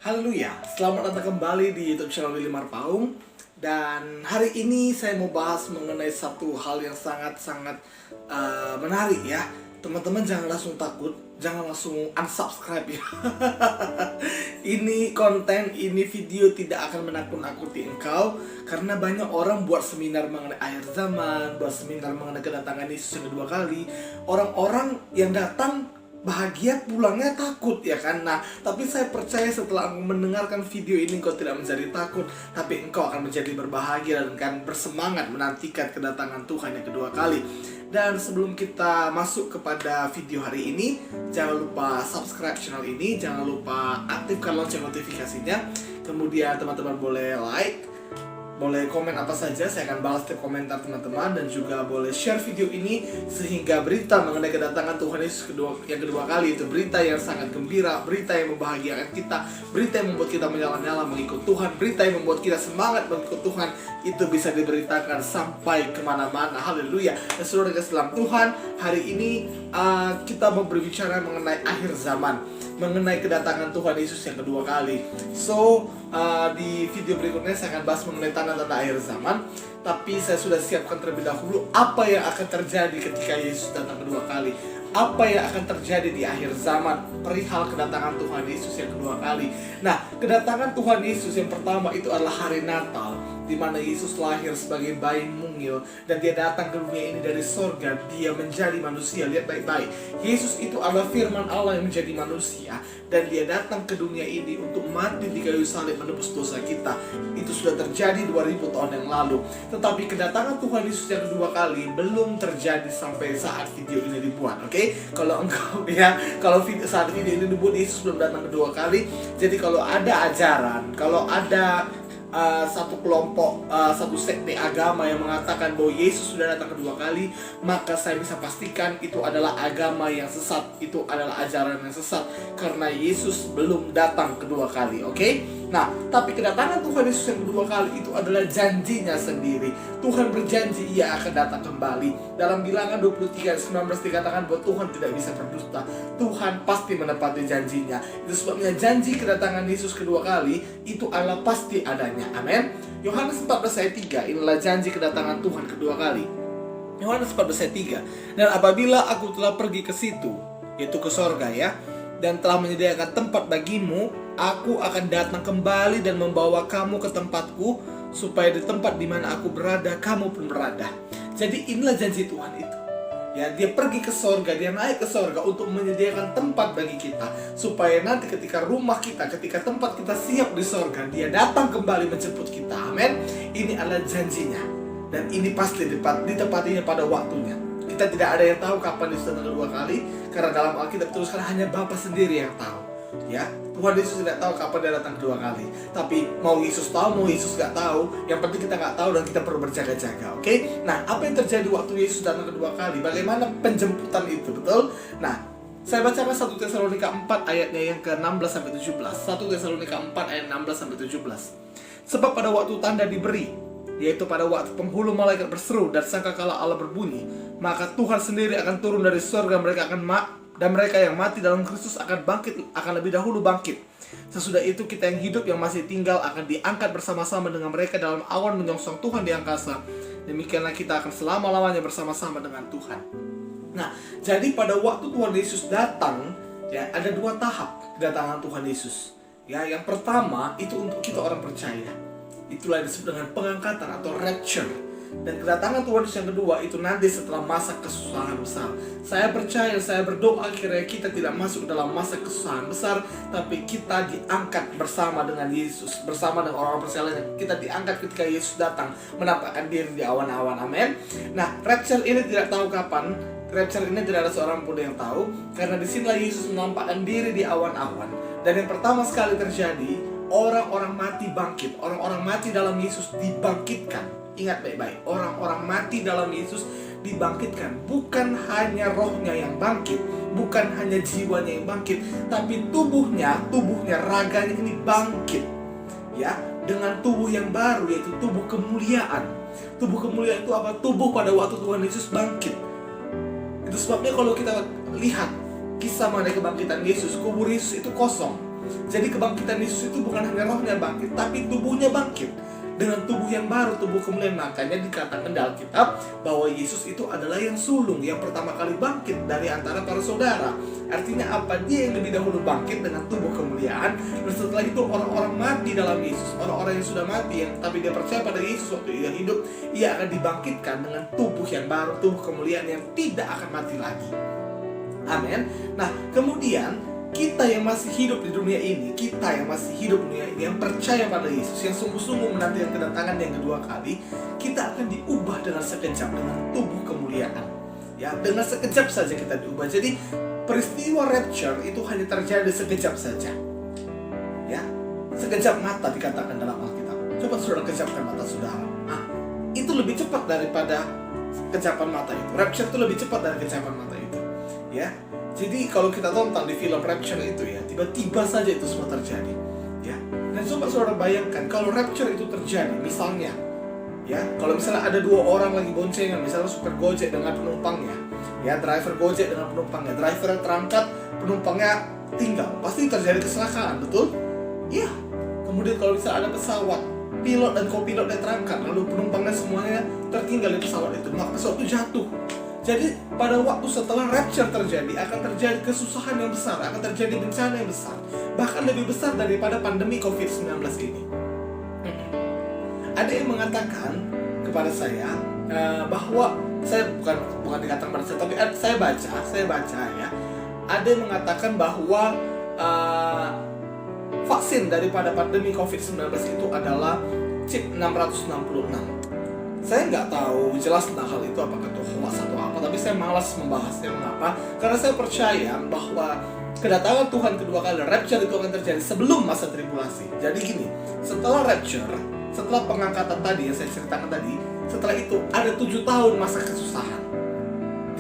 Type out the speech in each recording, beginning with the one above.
Haleluya, selamat datang kembali di YouTube channel Willy Marpaung. Dan hari ini saya mau bahas mengenai satu hal yang sangat-sangat menarik ya. Teman-teman jangan langsung takut, jangan langsung unsubscribe ya. Ini konten, ini video tidak akan menakut-nakuti engkau. Karena banyak orang buat seminar mengenai akhir zaman, buat seminar mengenai kedatangan Yesus yang kedua kali. Orang-orang yang datang bahagia, pulangnya takut ya kan. Nah, tapi saya percaya setelah mendengarkan video ini engkau tidak menjadi takut, tapi engkau akan menjadi berbahagia dan akan bersemangat menantikan kedatangan Tuhan yang kedua kali. Dan sebelum kita masuk kepada video hari ini, jangan lupa subscribe channel ini, jangan lupa aktifkan lonceng notifikasinya. Kemudian teman-teman boleh like, boleh komen apa saja, saya akan balas setiap komentar teman-teman. Dan juga boleh share video ini sehingga berita mengenai kedatangan Tuhan Yesus yang kedua kali itu berita yang sangat gembira, berita yang membahagiakan kita, berita yang membuat kita menyala-nyala mengikut Tuhan, berita yang membuat kita semangat mengikut Tuhan, itu bisa diberitakan sampai kemana-mana. Haleluya. Dan saudara kasih dalam Tuhan, hari ini kita mau berbicara mengenai akhir zaman, mengenai kedatangan Tuhan Yesus yang kedua kali. So, di video berikutnya saya akan bahas mengenai tanda-tanda akhir zaman. Tapi saya sudah siapkan terlebih dahulu apa yang akan terjadi ketika Yesus datang kedua kali, apa yang akan terjadi di akhir zaman perihal kedatangan Tuhan Yesus yang kedua kali. Nah, kedatangan Tuhan Yesus yang pertama itu adalah hari Natal, di mana Yesus lahir sebagai bayi mungil dan dia datang ke dunia ini dari sorga. Dia menjadi manusia. Lihat baik-baik, Yesus itu adalah firman Allah yang menjadi manusia, dan dia datang ke dunia ini untuk mati di kayu salib menebus dosa kita. Itu sudah terjadi 2000 tahun yang lalu. Tetapi kedatangan Tuhan Yesus yang kedua kali belum terjadi sampai saat video ini dibuat. Oke? Kalau engkau saat video ini dibuat, Yesus belum datang kedua kali. Jadi kalau ada ajaran, kalau ada satu kelompok, satu sekte agama yang mengatakan bahwa Yesus sudah datang kedua kali, maka saya bisa pastikan itu adalah agama yang sesat, itu adalah ajaran yang sesat, karena Yesus belum datang kedua kali. Oke? Nah, tapi kedatangan Tuhan Yesus yang kedua kali itu adalah janjinya sendiri. Tuhan berjanji ia akan datang kembali. Dalam Bilangan 23:19 dikatakan bahwa Tuhan tidak bisa berdusta. Tuhan pasti menepati janjinya. Itu sebabnya janji kedatangan Yesus kedua kali itu adalah pasti adanya. Amin. Yohanes 14 ayat 3, inilah janji kedatangan Tuhan kedua kali. Yohanes 14 ayat 3. Dan apabila aku telah pergi ke situ, yaitu ke sorga ya, dan telah menyediakan tempat bagimu, aku akan datang kembali dan membawa kamu ke tempatku, supaya di tempat di mana aku berada, kamu pun berada. Jadi inilah janji Tuhan itu. Ya, dia pergi ke sorga, dia naik ke sorga untuk menyediakan tempat bagi kita, supaya nanti ketika rumah kita, ketika tempat kita siap di sorga, dia datang kembali menjemput kita. Amin. Ini adalah janjinya, dan ini pasti ditepatinya pada waktunya. Kita tidak ada yang tahu kapan Yesus datang kedua kali, karena dalam Alkitab teruskan hanya Bapa sendiri yang tahu. Ya, Tuhan Yesus tidak tahu kapan dia datang kedua kali. Tapi mau Yesus tahu, mau Yesus gak tahu, yang penting kita gak tahu dan kita perlu berjaga-jaga. Oke? Nah, apa yang terjadi waktu Yesus datang kedua kali? Bagaimana penjemputan itu? Betul? Nah, saya bacakan 1 Tesalonika 4 ayatnya yang ke-16-17. 1 Tesalonika 4 ayat 16-17. Sebab pada waktu tanda diberi, yaitu pada waktu penghulu malaikat berseru dan sangkakala Allah berbunyi, maka Tuhan sendiri akan turun dari surga, dan mereka yang mati dalam Kristus akan lebih dahulu bangkit. Sesudah itu kita yang hidup yang masih tinggal akan diangkat bersama-sama dengan mereka dalam awan menyongsong Tuhan di angkasa. Demikianlah kita akan selama-lamanya bersama-sama dengan Tuhan. Nah, jadi pada waktu Tuhan Yesus datang, ya, ada dua tahap kedatangan Tuhan Yesus. Ya, yang pertama itu untuk kita orang percaya. Itulah disebut dengan pengangkatan atau rapture. Dan kedatangan Tuhan Yesus yang kedua itu nanti setelah masa kesusahan besar. Saya percaya, saya berdoa kiranya kita tidak masuk dalam masa kesusahan besar, tapi kita diangkat bersama dengan Yesus, bersama dengan orang-orang percaya lainnya. Kita diangkat ketika Yesus datang menampakkan diri di awan-awan. Amin. Nah, rapture ini tidak tahu kapan. Rapture ini tidak ada seorang pun yang tahu, karena disinilah Yesus menampakkan diri di awan-awan. Dan yang pertama sekali terjadi, orang-orang mati bangkit. Orang-orang mati dalam Yesus dibangkitkan. Ingat baik-baik, orang-orang mati dalam Yesus dibangkitkan. Bukan hanya rohnya yang bangkit, bukan hanya jiwanya yang bangkit, tapi tubuhnya, raganya ini bangkit. Ya, dengan tubuh yang baru, yaitu tubuh kemuliaan. Tubuh kemuliaan itu apa? Tubuh pada waktu Tuhan Yesus bangkit. Itu sebabnya kalau kita lihat kisah mengenai kebangkitan Yesus, kubur Yesus itu kosong. Jadi kebangkitan Yesus itu bukan hanya rohnya bangkit, tapi tubuhnya bangkit dengan tubuh yang baru, tubuh kemuliaan. Makanya dikatakan dalam Alkitab bahwa Yesus itu adalah yang sulung, yang pertama kali bangkit dari antara para saudara. Artinya apa? Dia yang lebih dahulu bangkit dengan tubuh kemuliaan, dan setelah itu orang-orang mati dalam Yesus, orang-orang yang sudah mati yang tapi dia percaya pada Yesus waktu ia hidup, ia akan dibangkitkan dengan tubuh yang baru, tubuh kemuliaan yang tidak akan mati lagi. Amin. Nah, kemudian kita yang masih hidup di dunia ini, yang percaya pada Yesus, yang sungguh-sungguh menantikan kedatangan yang kedua kali, kita akan diubah dengan sekejap dengan tubuh kemuliaan. Ya, dengan sekejap saja kita diubah. Jadi peristiwa rapture itu hanya terjadi sekejap saja. Ya, sekejap mata dikatakan dalam Alkitab. Coba saudara kejapkan mata saudara. Itu lebih cepat daripada kejapan mata itu. Rapture itu lebih cepat dari kejapan mata itu. Ya. Jadi kalau kita tonton di film Rapture itu ya, tiba-tiba saja itu semua terjadi. Ya. Dan coba saudara bayangkan kalau Rapture itu terjadi, misalnya, ya, kalau misalnya ada dua orang lagi boncengan, misalnya supir Gojek dengan penumpangnya, ya, driver Gojek dengan penumpangnya, driver yang terangkat, penumpangnya tinggal, pasti terjadi kecelakaan, betul? Iya. Kemudian kalau misalnya ada pesawat, pilot dan kopilot yang terangkat, lalu penumpangnya semuanya tertinggal di pesawat itu, maka pesawat itu jatuh. Jadi pada waktu setelah rapture terjadi, akan terjadi kesusahan yang besar, akan terjadi bencana yang besar, bahkan lebih besar daripada pandemi COVID-19 ini. Ada yang mengatakan kepada saya bahwa saya bukan dikatakan pada saya, tapi saya baca ya, ada yang mengatakan bahwa vaksin daripada pandemi COVID-19 itu adalah chip 666. Saya nggak tahu jelas tentang hal itu apakah itu hoax atau apa, tapi saya malas membahasnya. Mengapa? Karena saya percaya bahwa kedatangan Tuhan kedua kali, rapture itu akan terjadi sebelum masa tribulasi. Jadi gini, setelah rapture, setelah pengangkatan tadi yang saya ceritakan tadi, setelah itu ada 7 tahun masa kesusahan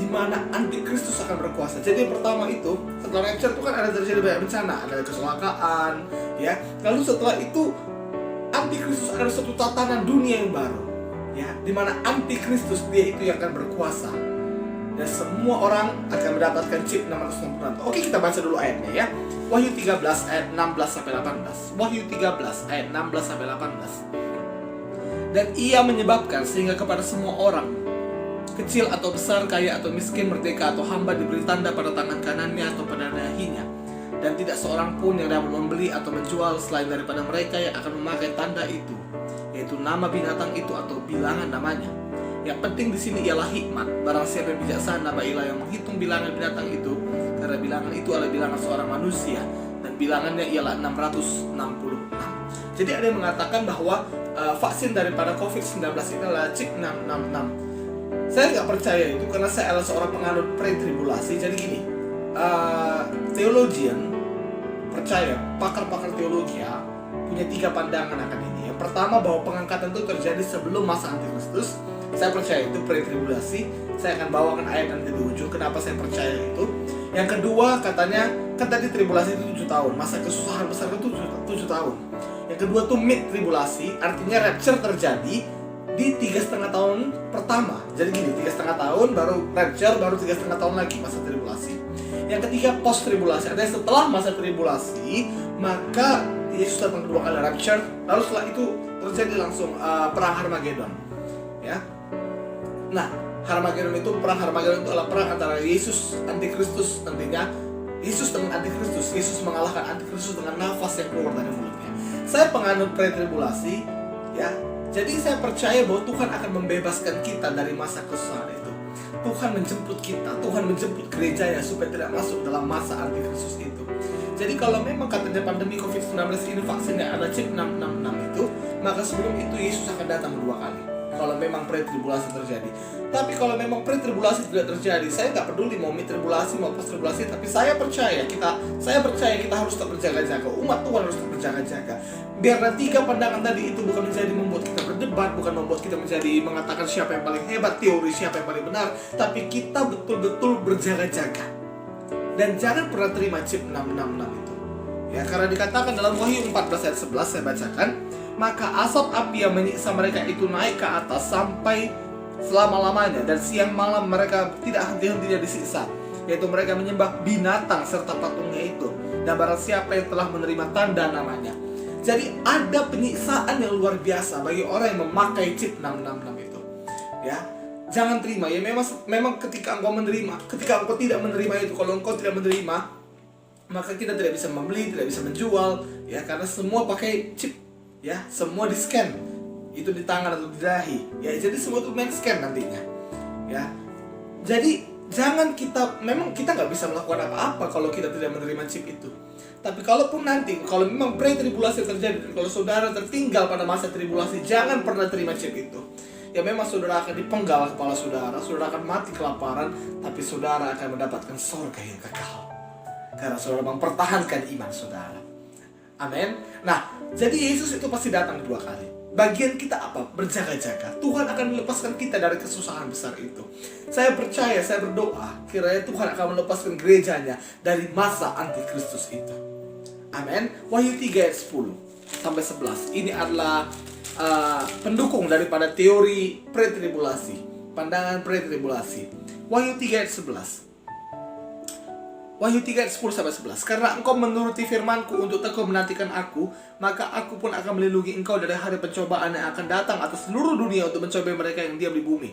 di mana antikristus akan berkuasa. Jadi yang pertama itu, setelah rapture itu kan ada terjadi banyak bencana, ada kecelakaan, ya. Lalu setelah itu antikristus ada satu tatanan dunia yang baru. Ya, di mana antikristus dia itu yang akan berkuasa dan semua orang akan mendapatkan chip 666. Oke, kita baca dulu ayatnya ya. Wahyu 13 ayat 16 sampai 18. Wahyu 13 ayat 16 sampai 18. Dan ia menyebabkan sehingga kepada semua orang, kecil atau besar, kaya atau miskin, merdeka atau hamba, diberi tanda pada tangan kanannya atau pada dahinya. Dan tidak seorang pun yang dapat membeli atau menjual selain daripada mereka yang akan memakai tanda itu, yaitu nama binatang itu atau bilangan namanya. Yang penting di sini ialah hikmat. Barang siapa yang bijaksana, baiklah yang menghitung bilangan binatang itu, karena bilangan itu adalah bilangan seorang manusia, dan bilangannya ialah 666. Jadi ada yang mengatakan bahwa vaksin daripada COVID-19 ini adalah chip 666. Saya nggak percaya itu karena saya adalah seorang penganut pre-tribulasi. Jadi gini, theologian percaya, pakar-pakar teologi ya, punya 3 pandangan akan ini. Yang pertama, bahwa pengangkatan itu terjadi sebelum masa antikristus. Saya percaya itu pre-tribulasi. Saya akan bawakan ayat nanti di ujung kenapa saya percaya itu. Yang kedua, katanya kan tadi tribulasi itu 7 tahun, masa kesusahan besar itu 7 tahun. Yang kedua tuh mid tribulasi, artinya rapture terjadi di 3,5 tahun pertama. Jadi gini, 3,5 tahun baru rapture, baru 3,5 tahun lagi masa tribulasi. Yang ketiga post tribulasi, artinya setelah masa tribulasi maka Yesus datang kedua kali rapture, lalu setelah itu terjadi langsung perang Harmagedon. Ya. Nah, Harmagedon itu, perang Harmagedon itu adalah perang antara Yesus antikristus, nantinya Yesus dengan antikristus. Yesus mengalahkan antikristus dengan nafas yang keluar dari mulutnya. Saya penganut pre-tribulasi, ya. Jadi saya percaya bahwa Tuhan akan membebaskan kita dari masa kesusahan itu. Tuhan menjemput kita, Tuhan menjemput gerejanya supaya tidak masuk dalam masa antikristus itu. Jadi kalau memang katanya pandemi COVID-19 ini vaksinnya ada chip 666 itu, maka sebelum itu Yesus akan datang 2 kali. Kalau memang pre-tribulasi terjadi. Tapi kalau memang pre-tribulasi tidak terjadi, saya nggak peduli mau mid-tribulasi mau post-tribulasi, tapi saya percaya kita harus tetap berjaga-jaga. Umat Tuhan harus tetap berjaga-jaga. Biar nanti 3 pandangan tadi itu bukan menjadi membuat kita berdebat, bukan membuat kita menjadi mengatakan siapa yang paling hebat, teori siapa yang paling benar, tapi kita betul-betul berjaga-jaga. Dan jangan pernah terima chip 666 itu. Ya, karena dikatakan dalam Wahyu 14 ayat 11 saya bacakan, maka asap api yang menyiksa mereka itu naik ke atas sampai selama-lamanya, dan siang malam mereka tidak henti-hentinya disiksa, yaitu mereka menyembah binatang serta patungnya itu, dan barang siapa yang telah menerima tanda namanya. Jadi ada penyiksaan yang luar biasa bagi orang yang memakai chip 666 itu. Ya, jangan terima. Ya memang ketika engkau menerima, ketika engkau tidak menerima itu, kalau engkau tidak menerima, maka kita tidak bisa membeli, tidak bisa menjual, ya, karena semua pakai chip, ya, semua di scan, itu di tangan atau di dahi, ya, jadi semua itu main scan nantinya, ya. Jadi jangan memang kita nggak bisa melakukan apa-apa kalau kita tidak menerima chip itu. Tapi kalaupun nanti, kalau memang pre-tribulasi terjadi, dan kalau saudara tertinggal pada masa tribulasi, jangan pernah terima chip itu. Ya memang saudara akan dipenggal kepala saudara akan mati kelaparan, tapi saudara akan mendapatkan surga yang kekal. Karena saudara mempertahankan iman saudara. Amin. Nah, jadi Yesus itu pasti datang 2 kali. Bagian kita apa? Berjaga-jaga. Tuhan akan melepaskan kita dari kesusahan besar itu. Saya percaya, saya berdoa, kiranya Tuhan akan melepaskan gerejanya dari masa antikristus itu. Amin. Wahyu 3 ayat 10 sampai 11. Ini adalah pendukung daripada teori pre-tribulasi, pandangan pre-tribulasi. Wahyu 3 ayat 11. Wahyu 3 ayat 10 sampai 11. Karena engkau menuruti firmanku untuk tekun menantikan aku, maka aku pun akan melindungi engkau dari hari pencobaan yang akan datang atas seluruh dunia untuk mencobai mereka yang diam di bumi.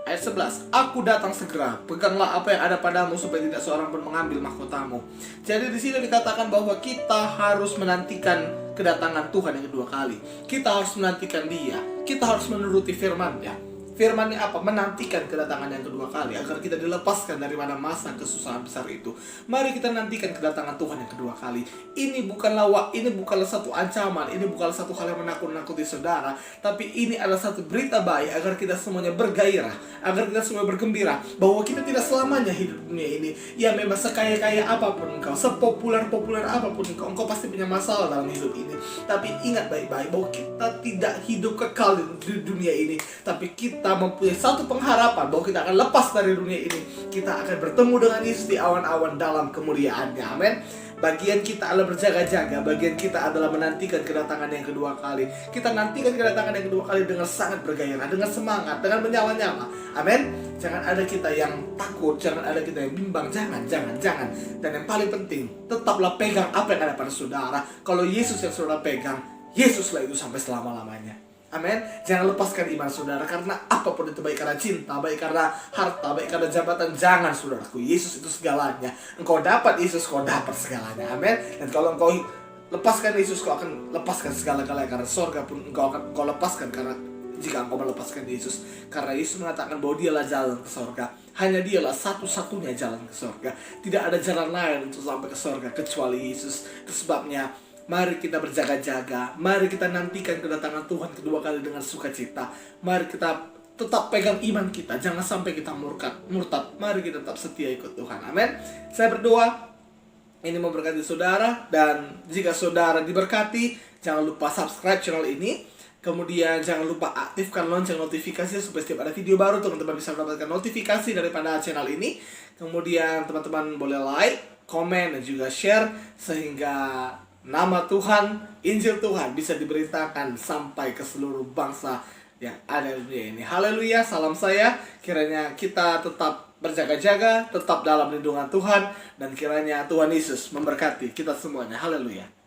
Ayat 11. Aku datang segera, peganglah apa yang ada padamu supaya tidak seorang pun mengambil mahkotamu. Jadi di sini dikatakan bahwa kita harus menantikan kedatangan Tuhan yang kedua kali. Kita harus menantikan Dia. Kita harus menuruti firman-Nya. Firman-Nya apa? Menantikan kedatangan yang kedua kali agar kita dilepaskan dari mana masa kesusahan besar itu. Mari kita nantikan kedatangan Tuhan yang kedua kali. Ini bukanlah satu ancaman, ini bukanlah satu hal yang menakut-nakuti saudara, tapi ini adalah satu berita baik agar kita semuanya bergairah, agar kita semua bergembira bahwa kita tidak selamanya hidup dunia ini. Ya memang sekaya-kaya apapun engkau, sepopuler-populer apapun engkau pasti punya masalah dalam hidup ini. Tapi ingat baik-baik bahwa kita tidak hidup kekal di dunia ini, tapi kita mempunyai satu pengharapan bahwa kita akan lepas dari dunia ini. Kita akan bertemu dengan Yesus di awan-awan dalam kemuliaannya. Amin. Bagian kita adalah berjaga-jaga. Bagian kita adalah menantikan kedatangan yang kedua kali. Kita nantikan kedatangan yang kedua kali dengan sangat bergairah, dengan semangat, dengan menyala-nyala. Amin. Jangan ada kita yang takut, jangan ada kita yang bimbang. Jangan. Dan yang paling penting, tetaplah pegang apa yang ada pada saudara. Kalau Yesus yang saudara pegang, Yesuslah itu sampai selama-lamanya. Amin. Jangan lepaskan iman saudara, karena apapun itu, baik karena cinta, baik karena harta, baik karena jabatan, jangan saudaraku. Yesus itu segalanya. Engkau dapat Yesus, kau dapat segalanya. Amin. Dan kalau engkau lepaskan Yesus, kau akan lepaskan segala-galanya, karena surga pun engkau lepaskan karena jika engkau melepaskan Yesus. Karena Yesus mengatakan bahwa Dialah jalan ke surga. Hanya Dialah satu-satunya jalan ke surga. Tidak ada jalan lain untuk sampai ke surga kecuali Yesus. Itu sebabnya mari kita berjaga-jaga. Mari kita nantikan kedatangan Tuhan kedua kali dengan sukacita. Mari kita tetap pegang iman kita. Jangan sampai kita murtad. Mari kita tetap setia ikut Tuhan. Amin. Saya berdoa ini memberkati saudara. Dan jika saudara diberkati, jangan lupa subscribe channel ini. Kemudian jangan lupa aktifkan lonceng notifikasi supaya setiap ada video baru teman-teman bisa mendapatkan notifikasi daripada channel ini. Kemudian teman-teman boleh like, komen, dan juga share sehingga nama Tuhan, Injil Tuhan bisa diberitakan sampai ke seluruh bangsa yang ada di dunia ini. Haleluya, salam saya. Kiranya kita tetap berjaga-jaga, tetap dalam lindungan Tuhan, dan kiranya Tuhan Yesus memberkati kita semuanya. Haleluya.